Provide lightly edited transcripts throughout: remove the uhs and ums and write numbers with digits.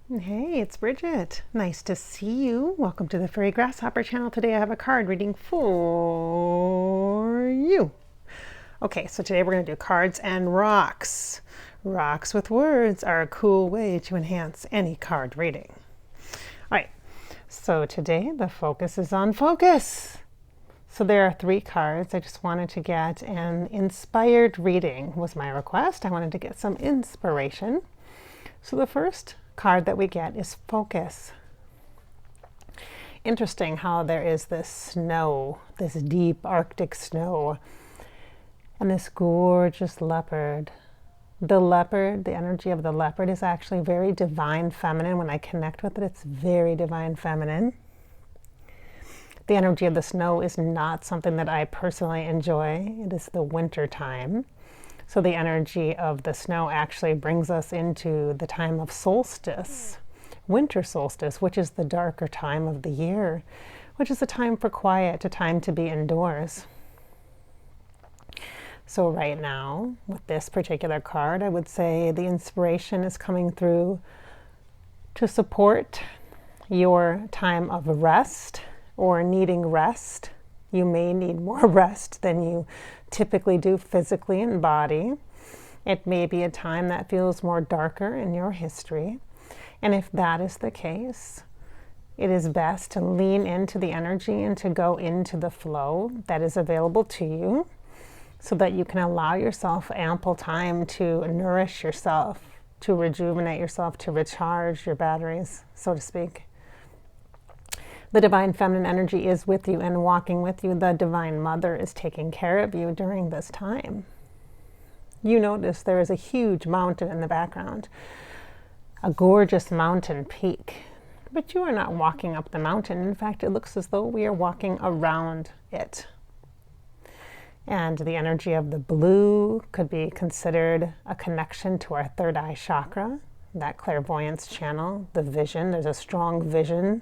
Hey, it's Bridgette. Nice to see you. Welcome to the Fairy Grasshopper channel. Today I have a card reading for you. Okay, so today we're going to do cards and rocks. Rocks with words are a cool way to enhance any card reading. All right, so today the focus is on focus. So there are 3 cards. I just wanted to get an inspired reading was my request. I wanted to get some inspiration. So the first card that we get is focus. Interesting how there is this snow, this deep Arctic snow, and this gorgeous leopard. The leopard, the energy of the leopard is actually very divine feminine. When I connect with it, it's very divine feminine. The energy of the snow is not something that I personally enjoy. It is the winter time. So the energy of the snow actually brings us into the time of solstice, winter solstice, which is the darker time of the year, which is a time for quiet, a time to be indoors. So right now, with this particular card, I would say the inspiration is coming through to support your time of rest or needing rest. You may need more rest than you typically do physically in body. It may be a time that feels more darker in your history. And if that is the case, it is best to lean into the energy and to go into the flow that is available to you so that you can allow yourself ample time to nourish yourself, to rejuvenate yourself, to recharge your batteries, so to speak. The divine feminine energy is with you and walking with you. The divine mother is taking care of you during this time. You notice there is a huge mountain in the background, a gorgeous mountain peak, but you are not walking up the mountain. In fact, it looks as though we are walking around it. And the energy of the blue could be considered a connection to our third eye chakra, that clairvoyance channel, the vision. There's a strong vision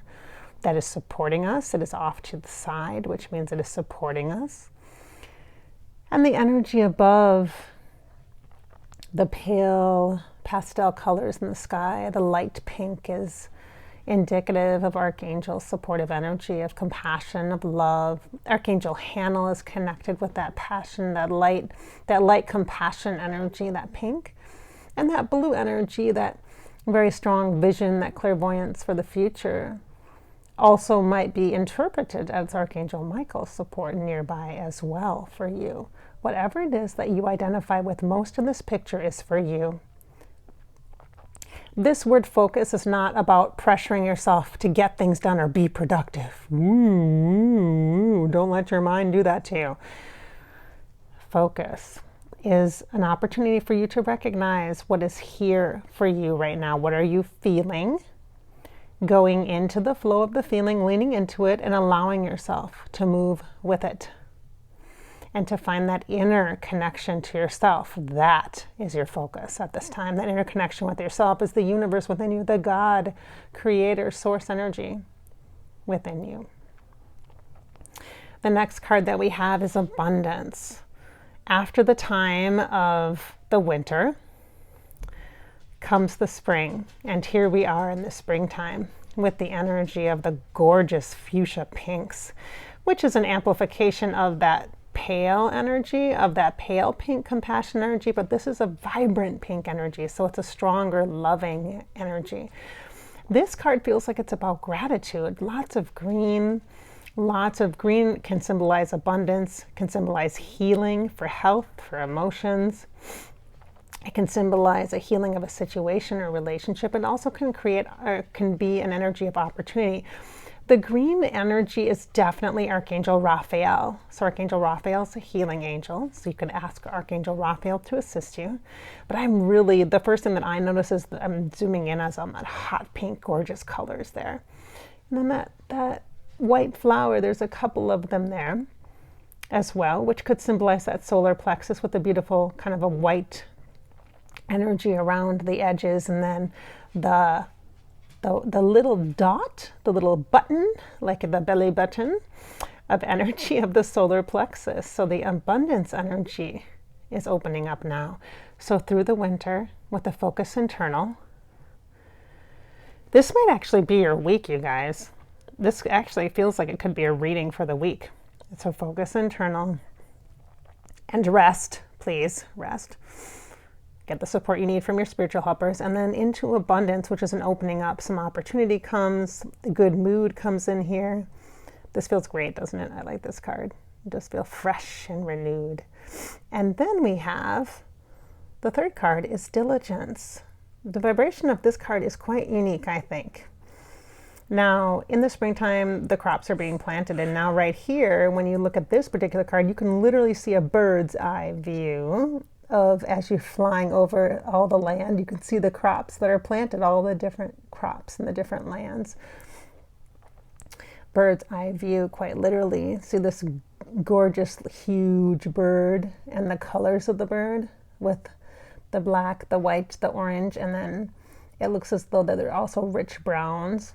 that is supporting us. It is off to the side, which means it is supporting us. And the energy above, the pale pastel colors in the sky, the light pink, is indicative of Archangel's supportive energy, of compassion, of love. Archangel Hannah is connected with that passion, that light compassion energy, that pink. And that blue energy, that very strong vision, that clairvoyance for the future, also might be interpreted as Archangel Michael's support nearby as well for you. Whatever it is that you identify with, most of this picture is for you. This word focus is not about pressuring yourself to get things done or be productive. Don't let your mind do that to you. Focus is an opportunity for you to recognize what is here for you right now. What are you feeling? Going into the flow of the feeling, leaning into it, and allowing yourself to move with it. And to find that inner connection to yourself. That is your focus at this time. That inner connection with yourself is the universe within you, the God, creator, source energy within you. The next card that we have is abundance. After the time of the winter comes the spring, and here we are in the springtime with the energy of the gorgeous fuchsia pinks, which is an amplification of that pale energy, of that pale pink compassion energy, but this is a vibrant pink energy, so it's a stronger, loving energy. This card feels like it's about gratitude. Lots of green. Lots of green can symbolize abundance, can symbolize healing for health, for emotions. It can symbolize a healing of a situation or relationship. It also can be an energy of opportunity. The green energy is definitely Archangel Raphael. So Archangel Raphael is a healing angel. So you can ask Archangel Raphael to assist you. But the first thing that I notice is that I'm zooming in on that hot pink, gorgeous colors there. And then that white flower, there's a couple of them there as well, which could symbolize that solar plexus with a beautiful kind of a white energy around the edges, and then the little dot, the little button, like the belly button of energy of the solar plexus. So the abundance energy is opening up now. So through the winter, with the focus internal, This might actually be your week, you guys. This actually feels like it could be a reading for the week. So focus internal and rest, please, rest. Get the support you need from your spiritual helpers, and then into abundance, which is an opening up. Some opportunity comes, a good mood comes in here. This feels great, doesn't it? I like this card. You just feel fresh and renewed. And then we have the third card is diligence. The vibration of this card is quite unique, I think. Now, in the springtime, the crops are being planted, and now right here, when you look at this particular card, you can literally see a bird's eye view of, as you're flying over all the land, you can see the crops that are planted, all the different crops in the different lands. Bird's eye view, quite literally. See this gorgeous, huge bird and the colors of the bird with the black, the white, the orange, and then it looks as though that they're also rich browns.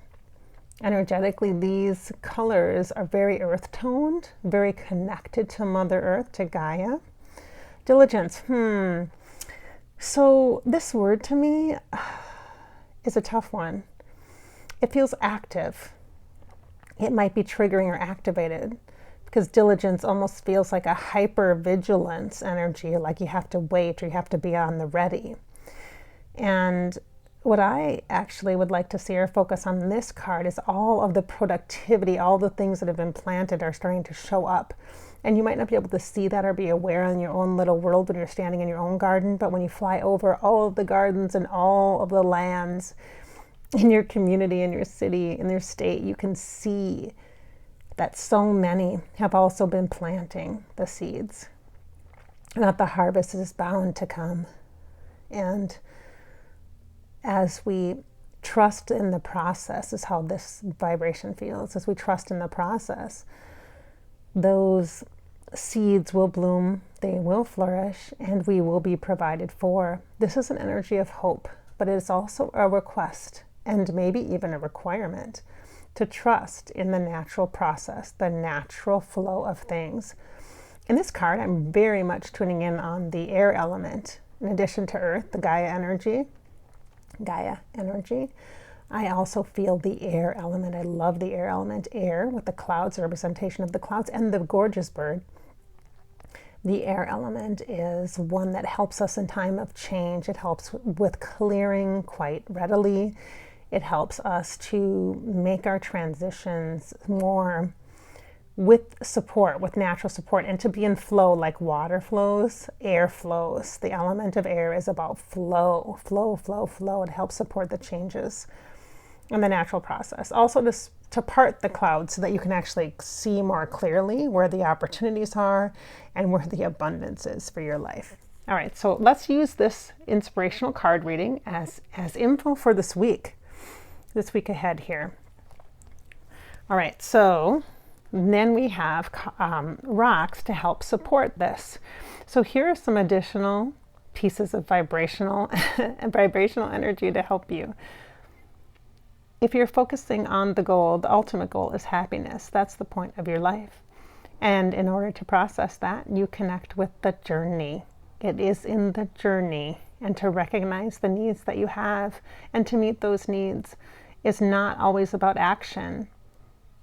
Energetically, these colors are very earth-toned, very connected to Mother Earth, to Gaia. Diligence, So this word to me is a tough one. It feels active. It might be triggering or activated because diligence almost feels like a hyper-vigilance energy, like you have to wait or you have to be on the ready. And what I actually would like to see or focus on this card is all of the productivity, all the things that have been planted are starting to show up. And you might not be able to see that or be aware in your own little world when you're standing in your own garden, but when you fly over all of the gardens and all of the lands in your community, in your city, in your state, you can see that so many have also been planting the seeds, and that the harvest is bound to come. And as we trust in the process, is how this vibration feels, as we trust in the process, those seeds will bloom, they will flourish, and we will be provided for. This is an energy of hope, but it is also a request and maybe even a requirement to trust in the natural process, the natural flow of things. In this card, I'm very much tuning in on the air element. In addition to earth, the Gaia energy, I also feel the air element. I love the air element. Air with the clouds, a representation of the clouds, and the gorgeous bird. The air element is one that helps us in time of change. It helps with clearing quite readily. It helps us to make our transitions more with support, with natural support, and to be in flow like water flows, air flows. The element of air is about flow. It helps support the changes in the natural process. Also to part the clouds so that you can actually see more clearly where the opportunities are and where the abundance is for your life. All right, so let's use this inspirational card reading as info for this week ahead here. All right, so then we have rocks to help support this. So here are some additional pieces of vibrational energy to help you. If you're focusing on the goal, the ultimate goal is happiness. That's the point of your life. And in order to process that, you connect with the journey. It is in the journey. And to recognize the needs that you have and to meet those needs is not always about action.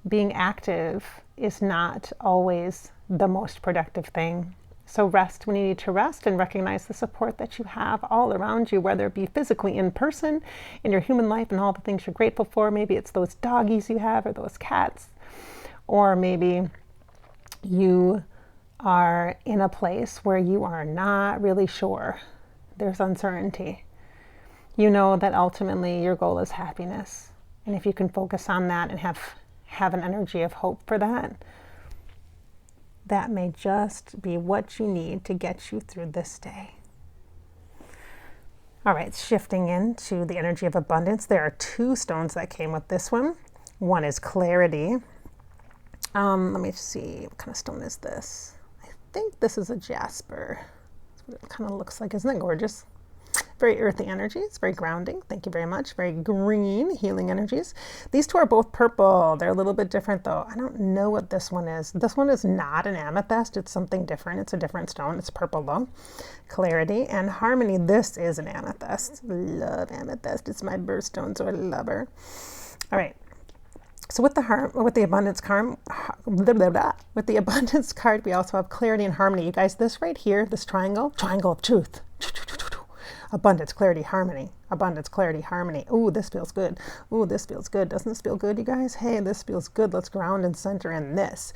Being active is not always the most productive thing. So rest when you need to rest and recognize the support that you have all around you, whether it be physically in person, in your human life and all the things you're grateful for. Maybe it's those doggies you have or those cats, or maybe you are in a place where you are not really sure. There's uncertainty. You know that ultimately your goal is happiness. And if you can focus on that and have an energy of hope for that, that may just be what you need to get you through this day. All right, shifting into the energy of abundance. There are two stones that came with this one. One is clarity. Let me see, what kind of stone is this? I think this is a jasper. That's what it kind of looks like. Isn't it gorgeous? Very earthy energies, very grounding. Thank you very much. Very green, healing energies. These two are both purple. They're a little bit different though. I don't know what this one is. This one is not an amethyst. It's something different. It's a different stone. It's purple though. Clarity and harmony. This is an amethyst. Love amethyst. It's my birthstone, so I love her. All right. So with the abundance card, we also have clarity and harmony. You guys, this right here, this triangle of truth. Abundance, clarity, harmony. Abundance, clarity, harmony. Ooh, this feels good. Ooh, this feels good. Doesn't this feel good, you guys? Hey, this feels good. Let's ground and center in this.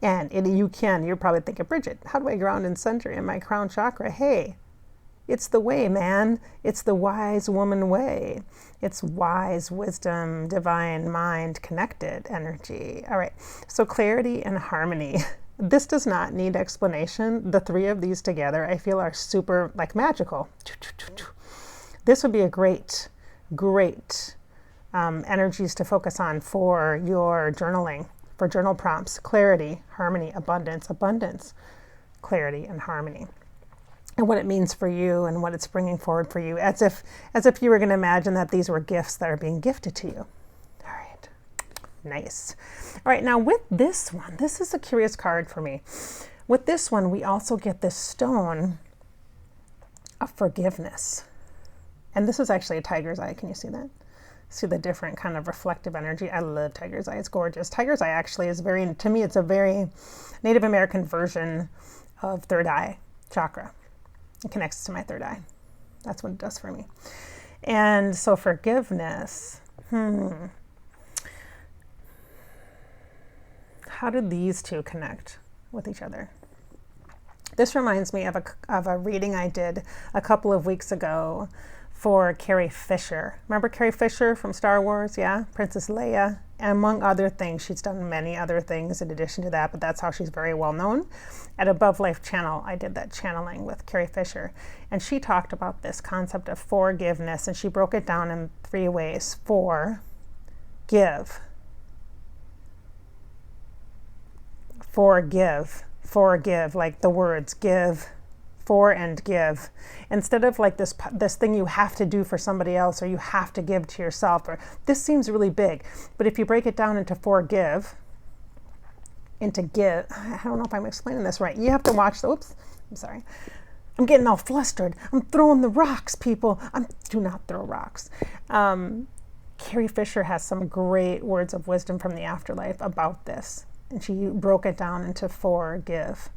And you're probably thinking, Bridgette, how do I ground and center in my crown chakra? Hey, it's the way, man. It's the wise woman way. It's wise, wisdom, divine mind, connected energy. All right, so clarity and harmony. This does not need explanation. The three of these together, I feel, are super magical. This would be a great energies to focus on for your journaling, for journal prompts. Clarity, harmony, abundance, clarity, and harmony. And what it means for you and what it's bringing forward for you, as if you were going to imagine that these were gifts that are being gifted to you. All right, nice. All right, now with this one, this is a curious card for me. With this one, we also get this stone of forgiveness. And this is actually a tiger's eye. Can you see that? See the different kind of reflective energy. I love tiger's eye. It's gorgeous. Tiger's eye actually is to me, it's a very Native American version of third eye chakra. It connects to my third eye. That's what it does for me. And so forgiveness, how do these two connect with each other? This reminds me of a reading I did a couple of weeks ago for Carrie Fisher. Remember Carrie Fisher from Star Wars? Yeah, Princess Leia. And among other things, she's done many other things in addition to that, but that's how she's very well known. At Above Life Channel, I did that channeling with Carrie Fisher. And she talked about this concept of forgiveness, and she broke it down in 3 ways. Forgive, like the words give, for and give. Instead of like this thing you have to do for somebody else or you have to give to yourself, or this seems really big, but if you break it down into forgive, into give, I don't know if I'm explaining this right. You have to watch the, oops, I'm sorry. I'm getting all flustered. I'm throwing the rocks, people. Do not throw rocks. Carrie Fisher has some great words of wisdom from the afterlife about this. And she broke it down into forgive.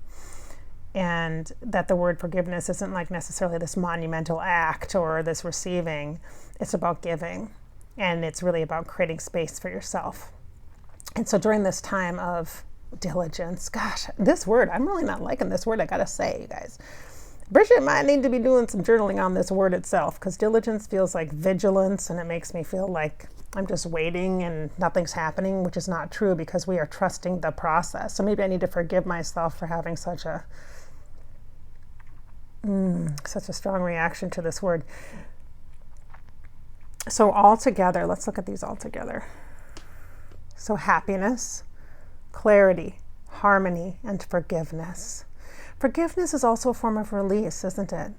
And that the word forgiveness isn't like necessarily this monumental act or this receiving. It's about giving. And it's really about creating space for yourself. And so during this time of diligence, gosh, this word, I'm really not liking this word, I gotta say, you guys. Bridgette might need to be doing some journaling on this word itself, because diligence feels like vigilance, and it makes me feel like I'm just waiting and nothing's happening, which is not true, because we are trusting the process. So maybe I need to forgive myself for having such a strong reaction to this word. So all together, let's look at these all together. So happiness, clarity, harmony, and forgiveness. Forgiveness is also a form of release, isn't it?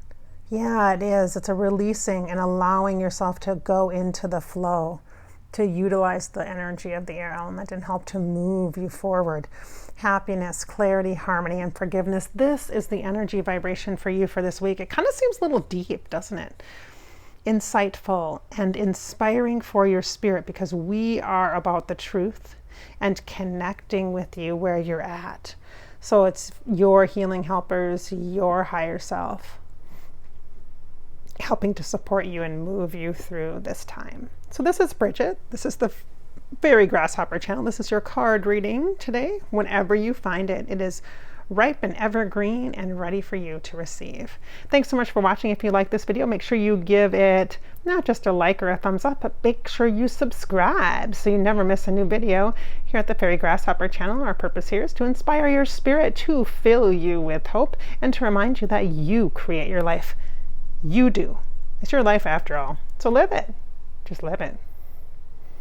Yeah, it is. It's a releasing and allowing yourself to go into the flow, to utilize the energy of the air element and help to move you forward. Happiness, clarity, harmony, and forgiveness. This is the energy vibration for you for this week. It kind of seems a little deep, doesn't it? Insightful and inspiring for your spirit, because we are about the truth and connecting with you where you're at. So it's your healing helpers, your higher self, helping to support you and move you through this time. So this is Bridgette. This is the Fairy Grasshopper channel. This is your card reading today. Whenever you find it, it is ripe and evergreen and ready for you to receive. Thanks so much for watching. If you like this video, make sure you give it not just a like or a thumbs up, but make sure you subscribe so you never miss a new video here at the Fairy Grasshopper channel. Our purpose here is to inspire your spirit, to fill you with hope, and to remind you that you create your life. You do. It's your life after all. So live it. Just live it.